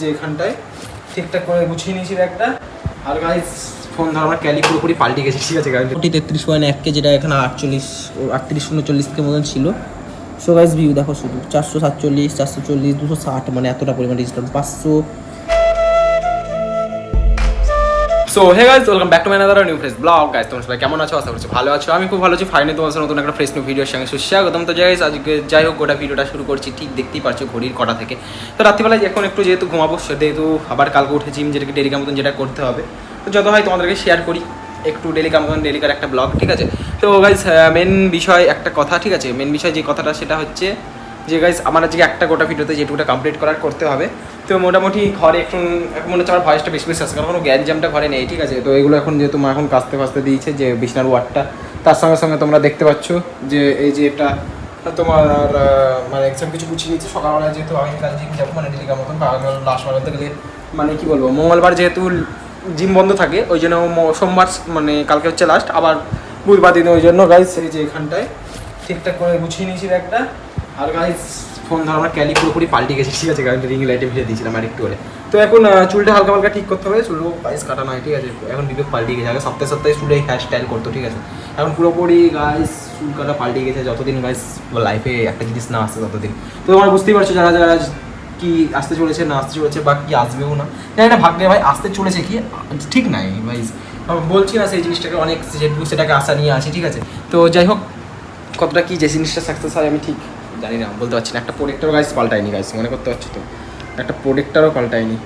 যে এখানটায় ঠিকঠাক করে গুছিয়ে নিয়েছি একটা। আর গাইস ফোন ধর আমার ক্যালি পুরোপুরি পাল্টে গেছে, ঠিক আছে গাড়ি 33.1K যেটা এখানে 38-39K মতন ছিল। সো গাইস ভিউ দেখো শুধু 447, 440, 260, মানে এতটা পরিমাণ discount 500। So hey guys, welcome back to my another new fresh blog. Guys তোমরা সবাই কেমন আছো? আশা করছি ভালো আছো। আমি খুব ভালো আছি। ফাইনালি তোমার সাথে নতুন একটা ফ্রেশ নিউ ভিডিওর সঙ্গে সুস্বাগতম। তো গাইস আজকে যাই হোক গোটা ভিডিওটা শুরু করছি, ঠিক দেখতেই পারছো ঘড়ির কটা থেকে। তো রাত্রিবেলায় এখন একটু যেহেতু ঘুমাবো, যেহেতু আবার কালকে উঠে জিম যেটাকে ডেলি কাম মতন যেটা করতে হবে, তো যত হয় তোমাদেরকে শেয়ার করি একটু ডেলি কাম মতন ডেলিকার একটা ব্লগ, ঠিক আছে। তো গাইস মেন বিষয় একটা কথা, ঠিক আছে, মেন বিষয় যে কথাটা সেটা হচ্ছে যে গাইস আমার আজকে একটা গোটা ভিডিওতে যেটুকুটা কমপ্লিট করতে হবে। তো মোটামুটি ঘরে এখন মনে হচ্ছে আমার ভয়েসটা বেশি বেশি আসছে, কারণ কোনো গ্যাঞ্জামটা ঘরে নেই, ঠিক আছে। তো এগুলো এখন যেহেতু মা এখন কাস্তে দিয়েছে যে বিছনার ওয়ার্ডটা, তার সঙ্গে সঙ্গে তোমরা দেখতে পাচ্ছ যে এই যে এটা তোমার মানে এক্সাম কিছু গুছিয়ে নিচ্ছে সকালবেলা, যেহেতু আমি কাল জিম যাবো, মানে ডেলিকার মতন লাস্ট বার বলতে গেলে মানে কী বলবো, মঙ্গলবার যেহেতু জিম বন্ধ থাকে ওই জন্য সোমবার মানে কালকে হচ্ছে লাস্ট, আবার বুধবার দিনে, ওই জন্য গাইস এই যে এখানটায় ঠিকঠাক করে গুছিয়ে নিয়েছি একটা। আর গাইস ফোন ধর আমার ক্যালি পুরোপুরি পাল্টে গেছে, ঠিক আছে, গাড়িটা রিং লাইটে ভিড়ে দিয়েছিলাম আর একটু করে। তো এখন চুলটা হালকা হালকা ঠিক করতে হবে, চুলও গাইস কাটা নয়, ঠিক আছে। এখন বিবেক পাল্টে গেছে, আগে সপ্তাহে চুলে হেয়ার স্টাইল করতো, ঠিক আছে। এখন পুরোপুরি গাইস চুল কাটা পাল্টে গেছে, যতদিন গাইস লাইফে একটা জিনিস না আসছে ততদিন। তো তোমরা বুঝতেই পারছো যারা যারা কি আসতে চলেছে না আসতে চলেছে বা কি আসবেও না, এটা ভাগ্যে ভাই আসতে চলেছে কি ঠিক নাই ভাই, বলছি না সেই জিনিসটাকে অনেক সেটাকে আশা নিয়ে আসি, ঠিক আছে। তো যাই হোক কতটা কি যে জিনিসটা সাকসেস হয় আমি ঠিক জানি না, বলতে পারছি না। একটা প্রোডাক্টারও গাইস পাল্টায়নি গাইস, মনে করতে পারছো তো, একটা প্রোডাক্টারও পাল্টায়নি।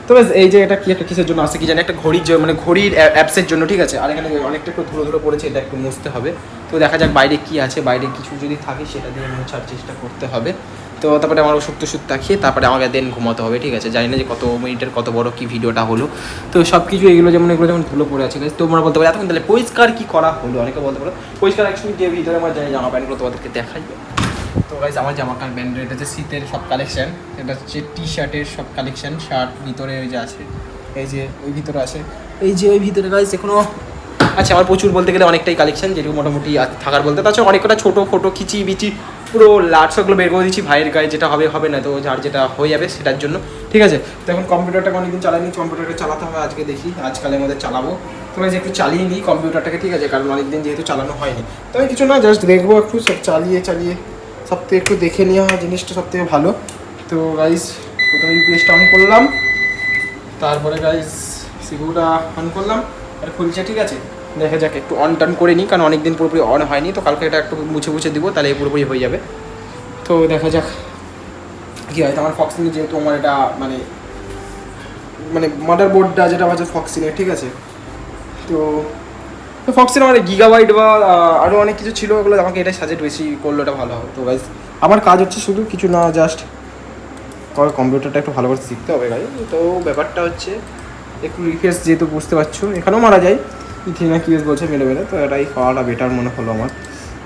তো বেশ এই যে এটা কি একটা কিসের জন্য আসে কি জানি, একটা ঘড়ির মানে ঘড়ির অ্যাপসের জন্য, ঠিক আছে। আর এখানে অনেকটা একটু ধুলো পড়েছে, এটা একটু মুছতে হবে। তো দেখা যাক বাইরে কি আছে, বাইরে কিছু যদি থাকে সেটা দিয়ে মোছার চেষ্টা করতে হবে। তো তারপরে আমার ওষুধ তাকিয়ে তারপরে আমাকে দেন ঘুমাতে হবে, ঠিক আছে। জানি না যে কত মিনিটের কত বড় কি ভিডিওটা হলো। তো সব কিছু এগুলো যেমন ধুলো পড়ে আছে গাইস, তোমরা বলতে পারো এতক্ষণ তাহলে পরিষ্কার কি করা হলো, অনেকে বলতে পারো পরিষ্কার অ্যাকচুয়ালি যে ভিতরে আমার জামা প্যান্টগুলো তোমাদেরকে দেখাই। তো গাইস আমার জামা প্যান্ট এটা হচ্ছে শীতের সব কালেকশন, এটা হচ্ছে টি শার্টের সব কালেকশন, শার্ট ভিতরে ওই যে আছে, এই যে ওই ভিতরে আছে, এই যে ওই ভিতরে গাইস এখনো আচ্ছা আমার প্রচুর বলতে গেলে অনেকটাই কালেকশন, যেটুকু মোটামুটি থাকার বলতে। তাছাড়া অনেক কটা ছোটো ফটো খিচি বিচি পুরো লাটসগুলো বের করে দিচ্ছি, ভাইয়ের গায়ে যেটা হবে না, তো যার যেটা হয়ে যাবে সেটার জন্য, ঠিক আছে। তো এখন কম্পিউটারটাকে অনেকদিন চালাইনি, কম্পিউটারটা চালাতে হবে আজকে, দেখি আজকালের মধ্যে চালাবো। তো যে একটু চালিয়ে নিই কম্পিউটারটাকে, ঠিক আছে, কারণ অনেকদিন যেহেতু চালানো হয়নি। তো আমি কিছু না জাস্ট দেখবো একটু, সব চালিয়ে সব থেকে একটু দেখে নেওয়া হয় জিনিসটা সব থেকে ভালো। তো গাইস প্রথমে ইউপিএসটা অন করলাম, তারপরে গাইস সিপিইউটা অন করলাম আর খুলছে, ঠিক আছে। দেখা যাক একটু অন টান করে নিই, কারণ অনেকদিন পুরোপুরি অন হয়নি। তো কালকে এটা একটু মুছে দিব, তাহলে পুরোপুরি হয়ে যাবে। তো দেখা যাক কী হয়। আমার ফক্সিনে যেহেতু আমার এটা মানে মাদার বোর্ডটা যেটা আছে ফক্সিনের, ঠিক আছে। তো ফক্সিন আমার গিগাবাইট বা আরও অনেক কিছু ছিল, ওগুলো আমাকে এটা সাজেস্ট বেশি করলে এটা ভালো হবে। তো গাইস আমার কাজ হচ্ছে শুধু কিছু না, জাস্ট কম্পিউটারটা একটু ভালো করে শিখতে হবে গাই। তো ব্যাপারটা হচ্ছে একটু রিফ্রেশ, যেহেতু বুঝতে পারছো এখানেও মারা যায় ইথিনা কিউএস বলছে মেলে, তো এটাই খাওয়াটা বেটার মনে হলো আমার,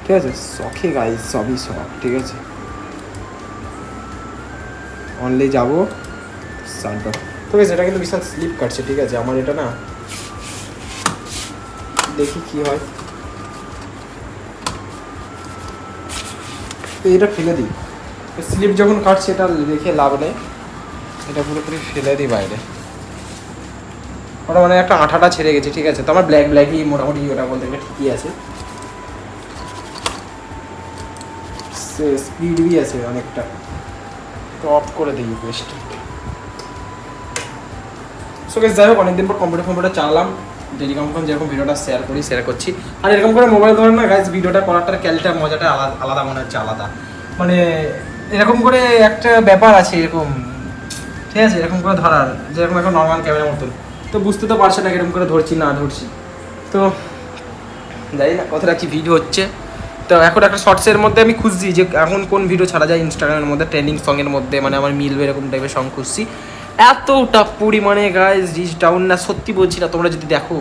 ঠিক আছে। শখে গাইস সবই শখ, ঠিক আছে। অনলি যাবো সানটা, তো বেশ এটা কিন্তু বিশাল স্লিপ কাটছে, ঠিক আছে আমার এটা না, দেখি কি হয়। তো এটা ফেলে দিই, স্লিপ যখন কাটছে এটা দেখে লাভ নেই, এটা পুরোপুরি ফেলে দিই বাইরে। ওটা মানে একটা আঠাটা ছেড়ে গেছে, ঠিক আছে। তো আমার ব্ল্যাকই মোটামুটি ওটা বলতে গেলে ঠিকই আছে, স্পিডই আছে অনেকটা। তো অফ করে দিই বেস্ট। সো গাইস যাই হোক অনেকদিন পর কম্পিউটার চালালাম, ডেলি কম্পিউটার যেরকম ভিডিওটা শেয়ার করছি। আর এরকম করে মোবাইল ধরেন না গাইস, ভিডিওটা করাটার ক্যালটা মজাটা আলাদা মনে হচ্ছে, আলাদা মানে এরকম করে একটা ব্যাপার আছে এরকম, ঠিক আছে, এরকম করে ধরার, যেরকম এখন নর্মাল ক্যামেরার মতন। তো বুঝতে তো পারছে না এরকম করে ধরছি না ধরছি, তো জানি না কতটা কি ভিডিও হচ্ছে। তো এখন একটা শর্টসের মধ্যে আমি খুঁজছি যে এখন কোন ভিডিও ছাড়া যায় ইনস্টাগ্রামের মধ্যে, ট্রেন্ডিং সঙের মধ্যে, মানে আমার মিলবে এরকম টাইপের সং খুঁজছি। এতটা পরিমাণে গাইস রিচ ডাউন না, সত্যি বলছি না, তোমরা যদি দেখো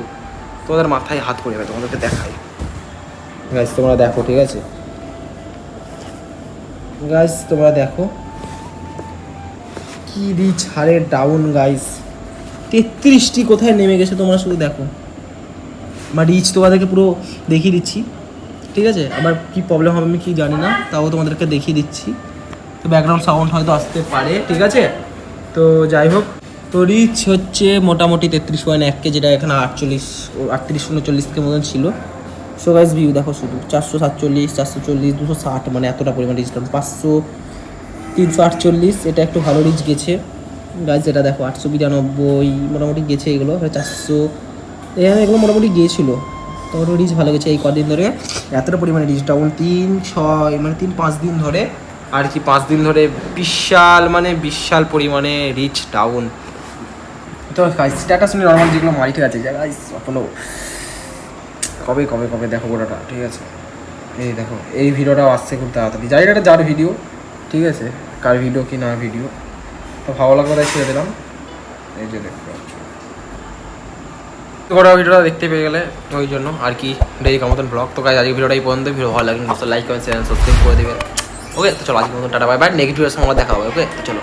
তোমাদের মাথায় হাত পড়ে যাবে, তোমাদেরকে দেখাই গাইস, তোমরা দেখো, ঠিক আছে গাইস, তোমরা দেখো কি রিচ হারে ডাউন গাইস, 33টি কোথায় নেমে গেছে তোমরা শুধু দেখো। আমার রিচ তোমাদেরকে পুরো দেখিয়ে দিচ্ছি, ঠিক আছে। আমার কি প্রবলেম হবে আমি কি জানি না, তাও তোমাদেরকে দেখিয়ে দিচ্ছি। তো ব্যাকগ্রাউন্ড সাউন্ড হয়তো আসতে পারে, ঠিক আছে। তো যাই হোক তো রিচ হচ্ছে মোটামুটি 33.1K, যেটা এখানে 38-39K মতন ছিল। সো গাইস ভিউ দেখো শুধু 447, 440, 260, মানে এতটা পরিমাণ রিচ। 500, 348, এটা একটু ভালো রিচ গেছে গাইস। এটা দেখো 892 মোটামুটি গেছে, এগুলো 400 এগুলো মোটামুটি গিয়েছিল। তো রিচ ভালো গেছে এই কদিন ধরে, এতটা পরিমাণে রিচ ডাউন 3-6 মানে 3-5 দিন ধরে আর কি, 5 দিন ধরে বিশাল পরিমাণে রিচ ডাউন। তো স্ট্যাটাস নিয়ে নর্মাল যেগুলো মারি, ঠিক আছে গাইস, এখনো কবে দেখো গোটাটা, ঠিক আছে। এই দেখো এই ভিডিওটাও আসছে খুব তাড়াতাড়ি, জানি না এটা যার ভিডিও, ঠিক আছে, কার ভিডিও কি না ভিডিও, তো ভালো লাগবে তাই ছেড়ে দিলাম। এই যে দেখতে পাচ্ছ গোটা ভিডিওটা দেখতে পেয়ে গেলে, ওই জন্য আর কি ডেইলি মতন ব্লগ। তো গাইস আজকে ভিডিওটাই পর্যন্ত, ভিডিও ভালো লাগলে লাইক কমেন্ট চ্যানেল সাবস্ক্রাইব করে দেবে। ওকে, তো চলো আজকের মতন টাটা বাই বাই। নেগেটিভ সময় দেখা হবে। ওকে, তো চলো।